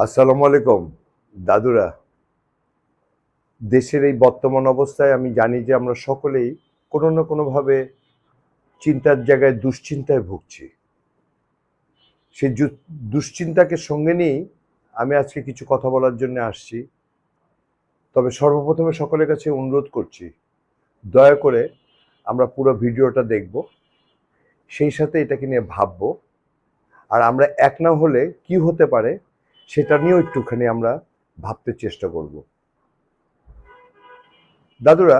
আসসালামু আলাইকুম দাদুরা। দেশের এই বর্তমান অবস্থায় আমি জানি যে আমরা সকলেই কোনো না কোনোভাবে চিন্তার জায়গায় দুশ্চিন্তায় ভুগছি। সেই দুশ্চিন্তাকে সঙ্গে নিয়েই আমি আজকে কিছু কথা বলার জন্য আসছি। তবে সর্বপ্রথমে সকলের কাছে অনুরোধ করছি, দয়া করে আমরা পুরো ভিডিওটা দেখব, সেই সাথে এটাকে নিয়ে ভাববো। আর আমরা এক না হলে কি হতে পারে সেটা নিয়েও একটুখানি আমরা ভাবতে চেষ্টা করব। দাদুরা,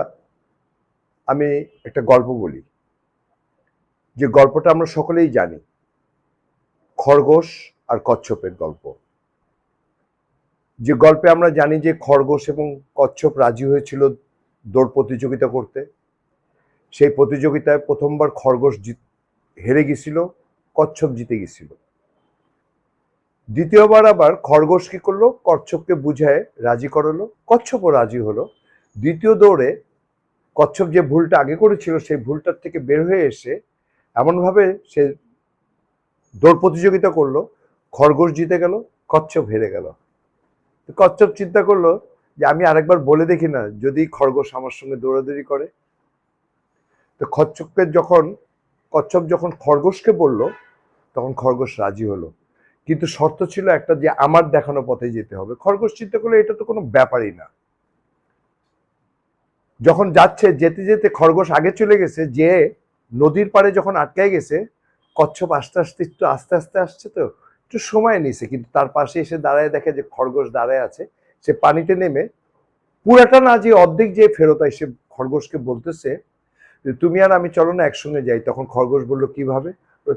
আমি একটা গল্প বলি, যে গল্পটা আমরা সকলেই জানি, খরগোশ আর কচ্ছপের গল্প। যে গল্পে আমরা জানি যে খরগোশ এবং কচ্ছপ রাজি হয়েছিল দৌড় প্রতিযোগিতা করতে। সেই প্রতিযোগিতায় প্রথমবার খরগোশ হেরে গেছিল, কচ্ছপ জিতে গেছিল। দ্বিতীয়বার আবার খরগোশ কি করলো, কচ্ছপকে বুঝায় রাজি করালো, কচ্ছপও রাজি হলো। দ্বিতীয় দৌড়ে কচ্ছপ যে ভুলটা আগে করেছিল সেই ভুলটার থেকে বের হয়ে এসে এমনভাবে সে দৌড় প্রতিযোগিতা করলো, খরগোশ জিতে গেল, কচ্ছপ হেরে গেল। কচ্ছপ চিন্তা করলো যে আমি আরেকবার বলে দেখি না, যদি খরগোশ আমার সঙ্গে দৌড়াদৌড়ি করে। তো কচ্ছপ যখন খরগোশকে বলল, তখন খরগোশ রাজি হলো, কিন্তু শর্ত ছিল একটা, যে আমার দেখানো পথে যেতে হবে। খরগোশ চিন্তা করলো এটা তো কোনো ব্যাপারই না। যখন যাচ্ছে, যেতে যেতে খরগোশ আগে চলে গেছে, যে নদীর পাড়ে যখন আটকায় গেছে, কচ্ছপ আস্তে আস্তে আসছে, তো একটু সময় নিছে, কিন্তু তার পাশে এসে দাঁড়ায় দেখে যে খরগোশ দাঁড়ায় আছে। সে পানিতে নেমে পুরাটা না, যে অর্ধেক যে ফেরত এসে খরগোশকে বলতেছে যে তুমি আর আমি চলো না একসঙ্গে যাই। তখন খরগোশ বলল কিভাবে?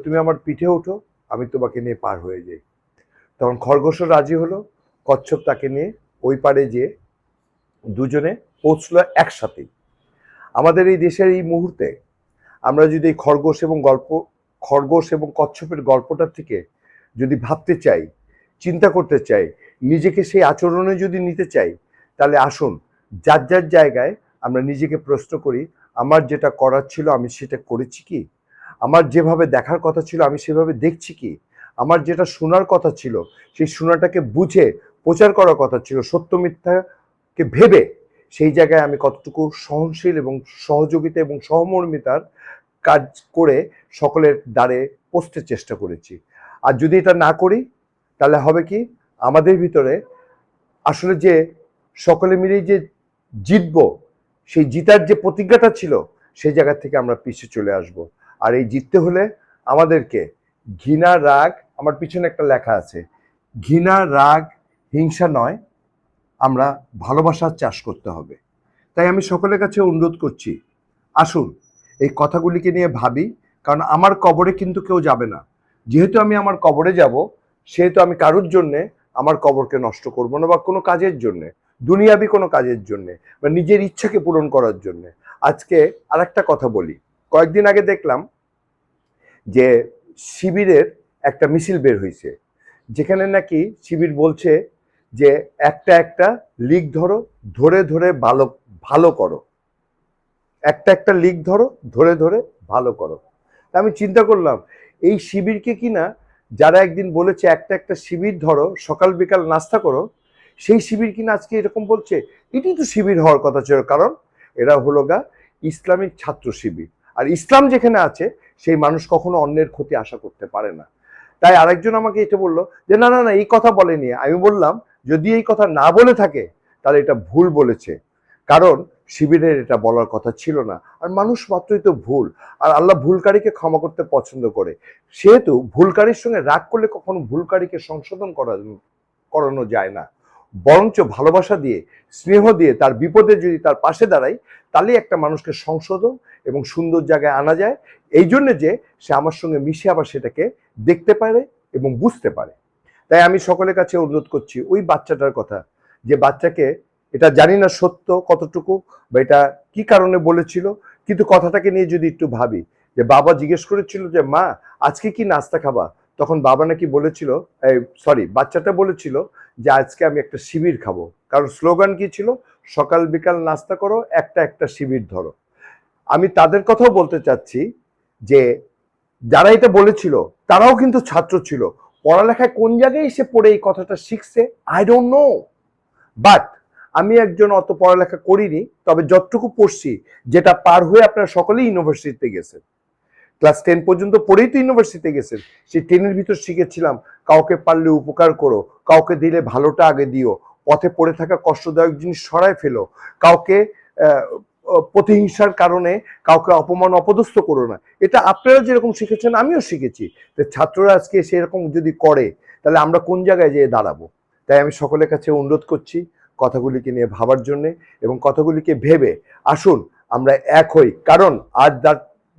তুমি আমার পিঠে ওঠো, আমি তোমাকে নিয়ে পার হয়ে যাই। তখন খরগোশও রাজি হলো, কচ্ছপ তাকে নিয়ে ওই পারে যেয়ে দুজনে পৌঁছলো একসাথেই। আমাদের এই দেশের এই মুহূর্তে আমরা যদি এই খরগোশ এবং কচ্ছপের গল্পটার থেকে যদি ভাবতে চাই, চিন্তা করতে চাই, নিজেকে সেই আচরণে যদি নিতে চাই, তাহলে আসুন যার যার জায়গায় আমরা নিজেকে প্রশ্ন করি, আমার যেটা করার ছিল আমি সেটা করেছি কি? আমার যেভাবে দেখার কথা ছিল আমি সেভাবে দেখছি কি? আমার যেটা শোনার কথা ছিল সেই শোনাটাকে বুঝে প্রচার করার কথা ছিল, সত্য মিথ্যাকে ভেবে সেই জায়গায় আমি কতটুকু সহনশীল এবং সহযোগিতা এবং সহমর্মিতার কাজ করে সকলের দ্বারে পৌঁছতে চেষ্টা করেছি। আর যদি এটা না করি, তাহলে হবে কি, আমাদের ভিতরে আসলে যে সকলে মিলেই যে জিতবো, সেই জিতার যে প্রতিজ্ঞাটা ছিল, সেই জায়গা থেকে আমরা পিছিয়ে চলে আসব। আর এই জিততে হলে আমাদেরকে ঘৃণা, রাগ, আমার পিছনে একটা লেখা আছে, ঘৃণা, রাগ, হিংসা নয়, আমরা ভালোবাসার চাষ করতে হবে। তাই আমি সকলের কাছে অনুরোধ করছি, আসুন এই কথাগুলিকে নিয়ে ভাবি। কারণ আমার কবরে কিন্তু কেউ যাবে না। যেহেতু আমি আমার কবরে যাব, সেহেতু আমি কারোর জন্যে আমার কবরকে নষ্ট করব না, বা কোনো কাজের জন্যে, দুনিয়াবি কোনো কাজের জন্যে, বা নিজের ইচ্ছাকে পূরণ করার জন্যে। আজকে আর একটা কথা বলি, কয়েকদিন আগে দেখলাম যে শিবিরের একটা মিছিল বের হয়েছে, যেখানে নাকি শিবির বলছে যে একটা একটা লিগ ধরো, ধরে ধরে ভালো ভালো করো, একটা একটা লিগ ধরো, ধরে ধরে ভালো করো। আমি চিন্তা করলাম, এই শিবিরকে কিনা যারা একদিন বলেছে একটা একটা শিবির ধরো, সকাল বিকাল নাস্তা করো, সেই শিবির কিনা আজকে এরকম বলছে। এটি তো শিবির হওয়ার কথা ছিল, কারণ এরা হলো ইসলামিক ছাত্র শিবির। আর ইসলাম যেখানে আছে, সেই মানুষ কখনো অন্যের ক্ষতি আশা করতে পারে না। তাই আরেকজন আমাকে এটা বললো যে না না না, এই কথা বলেনি। আমি বললাম, যদি এই কথা না বলে থাকে তাহলে এটা ভুল বলেছে, কারণ শিবিরের এটা বলার কথা ছিল না। আর মানুষ মাত্রই তো ভুল, আর আল্লাহ ভুলকারীকে ক্ষমা করতে পছন্দ করে। সেহেতু ভুলকারীর সঙ্গে রাগ করলে কখনো ভুলকারীকে সংশোধন করানো যায় না, বরঞ্চ ভালোবাসা দিয়ে, স্নেহ দিয়ে তার বিপদে যদি তার পাশে দাঁড়াই, তাহলেই একটা মানুষকে সংশোধন এবং সুন্দর জায়গায় আনা যায়। এই জন্য যে সে আমার সঙ্গে মিশে আবার সেটাকে দেখতে পারে এবং বুঝতে পারে। তাই আমি সকলের কাছে অনুরোধ করছি, ওই বাচ্চাটার কথা, যে বাচ্চাকে, এটা জানি না সত্য কতটুকু বা এটা কি কারণে বলেছিল, কিন্তু কথাটাকে নিয়ে যদি একটু ভাবি, যে বাবা জিজ্ঞেস করেছিল যে মা আজকে কি নাস্তা খাবা, তখন বাবা নাকি বলেছিল, বাচ্চাটা বলেছিল যে আজকে আমি একটা শিবির খাবো। কারণ স্লোগান কি ছিল, সকাল বিকাল নাস্তা করো, একটা একটা শিবির ধরো। আমি তাদের কথাও বলতে চাচ্ছি যে যারা এটা বলেছিল তারাও কিন্তু ছাত্র ছিল, পড়ালেখায় কোন জায়গায় এসে পড়ে এই কথাটা শিখছে আই ডোন্ট নো, বাট আমি একজন অত পড়ালেখা করিনি, তবে যতটুকু পড়ছি, যেটা পার হয়ে আপনারা সকলেই ইউনিভার্সিটিতে গেছেন, ক্লাস 10 পর্যন্ত পড়েই তো ইউনিভার্সিটিতে গেছেন। সেই 10-এর ভিতর শিখেছিলাম কাউকে পারলে উপকার করো, কাউকে দিলে ভালোটা আগে দিও, পথে পড়ে থাকা কষ্টদায়ক জিনিস সরায় ফেলো, কাউকে প্রতিহিংসার কারণে কাউকে অপমান অপদস্থ করো না। এটা আপনারা যেরকম শিখেছেন আমিও শিখেছি। ছাত্ররা আজকে সেরকম যদি করে তাহলে আমরা কোন জায়গায় যেয়ে দাঁড়াবো? তাই আমি সকলের কাছে অনুরোধ করছি কথাগুলিকে নিয়ে ভাবার জন্যে, এবং কথাগুলিকে ভেবে আসুন আমরা এক হই। কারণ আজ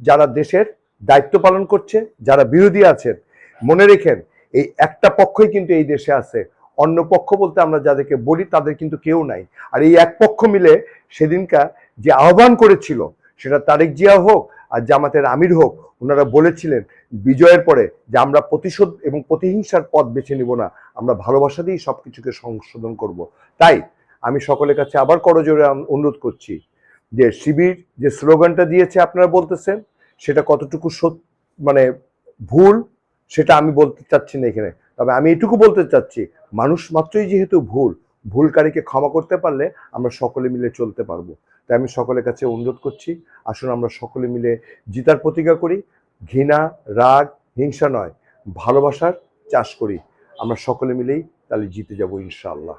যারা দেশের দায়িত্ব পালন করছে, যারা বিরোধী আছেন, মনে রেখেন এই একটা পক্ষই কিন্তু এই দেশে আছে, অন্য পক্ষ বলতে আমরা যাদেরকে বলি তাদের কিন্তু কেউ নাই। আর এই এক পক্ষ মিলে সেদিনকার যে আহ্বান করেছিল, সেটা তারেক জিয়া হোক আর জামাতের আমির হোক, ওনারা বলেছিলেন বিজয়ের পরে যে আমরা প্রতিশোধ এবং প্রতিহিংসার পথ বেছে নিব না, আমরা ভালোবাসা দিয়েই সবকিছুকে সংশোধন করব। তাই আমি সকলের কাছে আবার করজোরে অনুরোধ করছি যে শিবির যে স্লোগানটা দিয়েছে আপনারা বলতেছেন সেটা কতটুকু মানে ভুল সেটা আমি বলতে চাচ্ছি না এখানে, তবে আমি এটুকু বলতে চাচ্ছি মানুষ মাত্রই যেহেতু ভুলকারীকে ক্ষমা করতে পারলে আমরা সকলে মিলে চলতে পারবো। তাই আমি সকলের কাছে অনুরোধ করছি আসুন আমরা সকলে মিলে জিতার প্রতিজ্ঞা করি, ঘৃণা রাগ হিংসা নয়, ভালোবাসার চাষ করি। আমরা সকলে মিলেই তাহলে জিতে যাব ইনশাআল্লাহ।